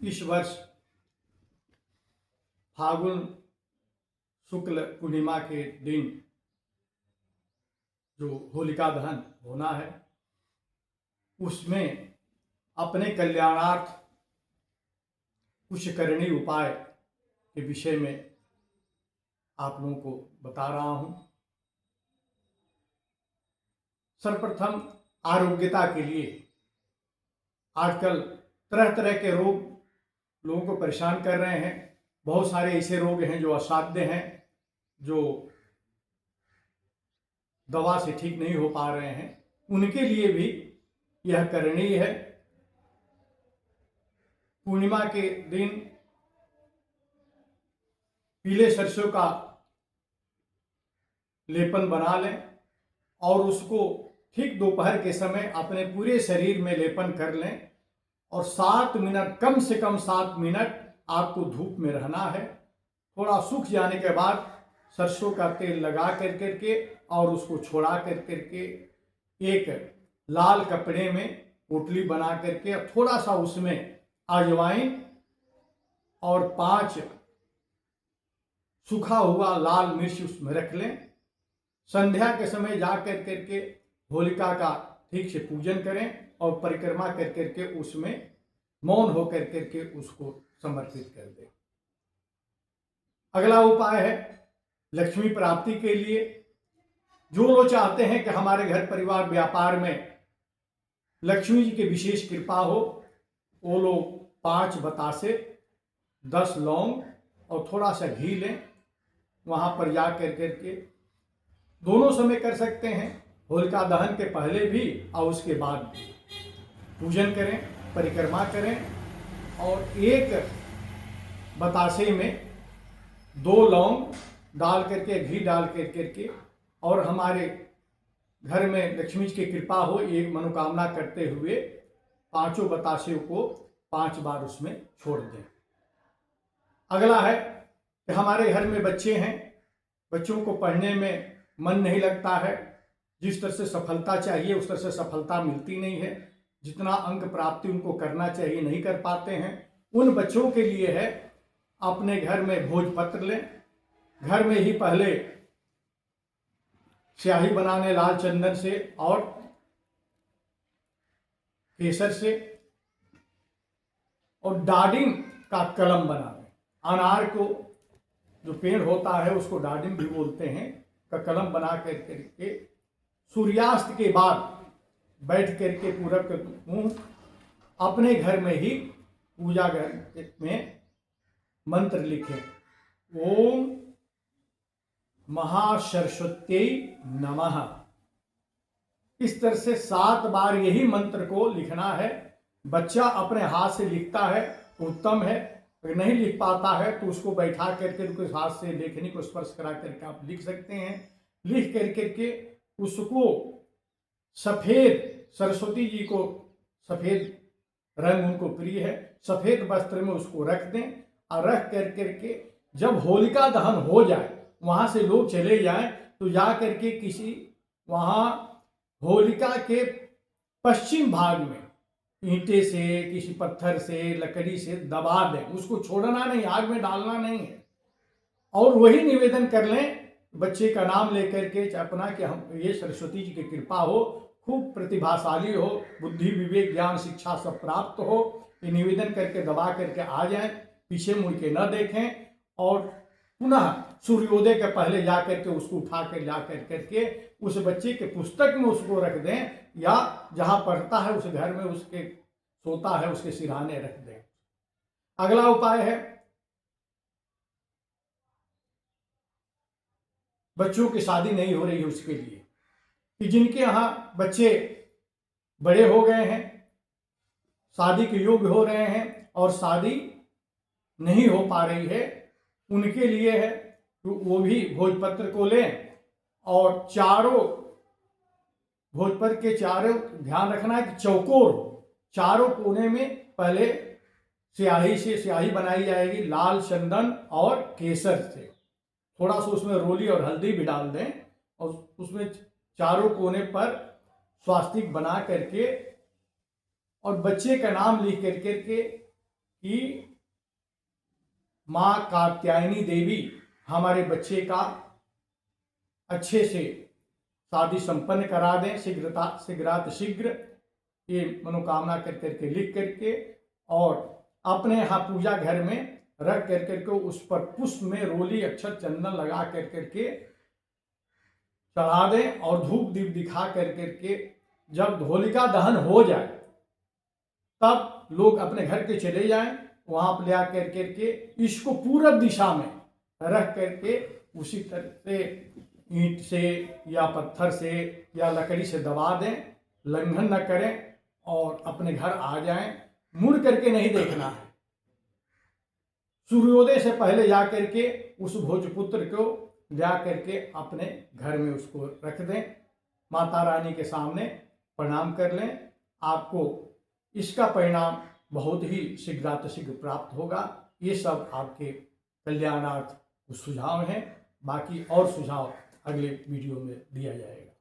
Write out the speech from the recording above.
इस वर्ष फागुन शुक्ल पूर्णिमा के दिन जो होलिका दहन होना है, उसमें अपने कल्याणार्थ कुछ करणीय उपाय के विषय में आप लोगों को बता रहा हूं। सर्वप्रथम आरोग्यता के लिए आजकल तरह तरह के रोग लोगों को परेशान कर रहे हैं। बहुत सारे ऐसे रोग हैं जो असाध्य हैं, जो दवा से ठीक नहीं हो पा रहे हैं। उनके लिए भी यह करणीय है। पूर्णिमा के दिन पीले सरसों का लेपन बना लें और उसको ठीक दोपहर के समय अपने पूरे शरीर में लेपन कर लें और 7 मिनट, कम से कम 7 मिनट आपको धूप में रहना है। थोड़ा सूख जाने के बाद सरसों का तेल लगा करके और उसको छोड़ा करके एक लाल कपड़े में पोटली बना करके थोड़ा सा उसमें अजवाइन और 5 सूखा हुआ लाल मिर्च उसमें रख लें। संध्या के समय जा करके होलिका का ठीक से पूजन करें और परिक्रमा करके उसमें मौन होकर करके उसको समर्पित कर दें। अगला उपाय है लक्ष्मी प्राप्ति के लिए। जो लोग चाहते हैं कि हमारे घर परिवार व्यापार में लक्ष्मी जी की विशेष कृपा हो, वो लोग 5 बतासे, 10 लौंग और थोड़ा सा घी लें। वहां पर जा करके दोनों समय कर सकते हैं, होलिका दहन के पहले भी और उसके बाद भी पूजन करें, परिक्रमा करें और एक बतासे में 2 लौंग डाल करके, घी डाल करके और हमारे घर में लक्ष्मी जी की कृपा हो, एक मनोकामना करते हुए 5 बतासे को 5 बार उसमें छोड़ दें। अगला है कि हमारे घर में बच्चे हैं, बच्चों को पढ़ने में मन नहीं लगता है। जिस तरह से सफलता चाहिए उस तरह से सफलता मिलती नहीं है। जितना अंक प्राप्ति उनको करना चाहिए नहीं कर पाते हैं। उन बच्चों के लिए है अपने घर में भोजपत्र लें। घर में ही पहले स्याही बनाने लाल चंदन से और केसर से, और डाडिम का कलम बना लें। अनार को जो पेड़ होता है उसको डाडिम भी बोलते हैं, का कलम बना करके सूर्यास्त के बाद बैठ करके पूरब के मुंह अपने घर में ही पूजा घर में मंत्र लिखें, ओम महासरस्वत्यै नमः। इस तरह से 7 बार यही मंत्र को लिखना है। बच्चा अपने हाथ से लिखता है तो उत्तम है, अगर नहीं लिख पाता है तो उसको बैठा करके उसके हाथ से लेखनी को स्पर्श करा करके आप लिख सकते हैं। लिख करके उसको सफेद, सरस्वती जी को सफेद रंग उनको प्रिय है, सफेद वस्त्र में उसको रख दें और रख करके जब होलिका दहन हो जाए, वहां से लोग चले जाएं तो जा करके किसी वहां होलिका के पश्चिम भाग में ईंटे से, किसी पत्थर से, लकड़ी से दबा दें। उसको छोड़ना नहीं, आग में डालना नहीं है। और वही निवेदन कर लें बच्चे का नाम लेकर के अपना कि हम ये सरस्वती जी की कृपा हो, खूब प्रतिभाशाली हो, बुद्धि विवेक ज्ञान शिक्षा सब प्राप्त हो। ये निवेदन करके दबा करके आ जाएं, पीछे मुड़ के न देखें और पुनः सूर्योदय के पहले जा करके उसको उठा कर जा करके उस बच्चे के पुस्तक में उसको रख दें, या जहां पढ़ता है उस घर में उसके सोता है उसके सिरहाने रख दें। अगला उपाय है बच्चों की शादी नहीं हो रही है उसके लिए, कि जिनके यहाँ बच्चे बड़े हो गए हैं, शादी के योग्य हो रहे हैं और शादी नहीं हो पा रही है, उनके लिए है तो वो भी भोजपत्र को लें और चारों भोजपत्र के चारों ध्यान रखना है कि चौकोर चारों कोने में पहले स्याही से स्याही बनाई जाएगी, लाल चंदन और केसर से। थोड़ा सा उसमें रोली और हल्दी भी डाल दें और उसमें चारों कोने पर स्वास्तिक बना करके और बच्चे का नाम लिख करके कि माँ कात्यायनी देवी हमारे बच्चे का अच्छे से शादी संपन्न करा दें, शीघ्र ये मनोकामना कर करके लिख करके और अपने यहाँ पूजा घर में रख कर करके उस पर पुष्प में रोली अक्षत चंदन लगा कर करके चढ़ा दें और धूप दीप दिखा कर करके जब होलिका दहन हो जाए तब लोग अपने घर के चले जाएं, वहां पर ले आकर करके इसको पूरब दिशा में रख करके उसी तरह से ईंट से या पत्थर से या लकड़ी से दबा दें, लंघन न करें और अपने घर आ जाएं। मुड़ करके नहीं देखना है। सूर्योदय से पहले जा करके उस भोजपुत्र को जा करके अपने घर में उसको रख दें, माता रानी के सामने प्रणाम कर लें। आपको इसका परिणाम बहुत ही शीघ्र प्राप्त होगा। ये सब आपके कल्याणार्थ सुझाव हैं, बाकी और सुझाव अगले वीडियो में दिया जाएगा।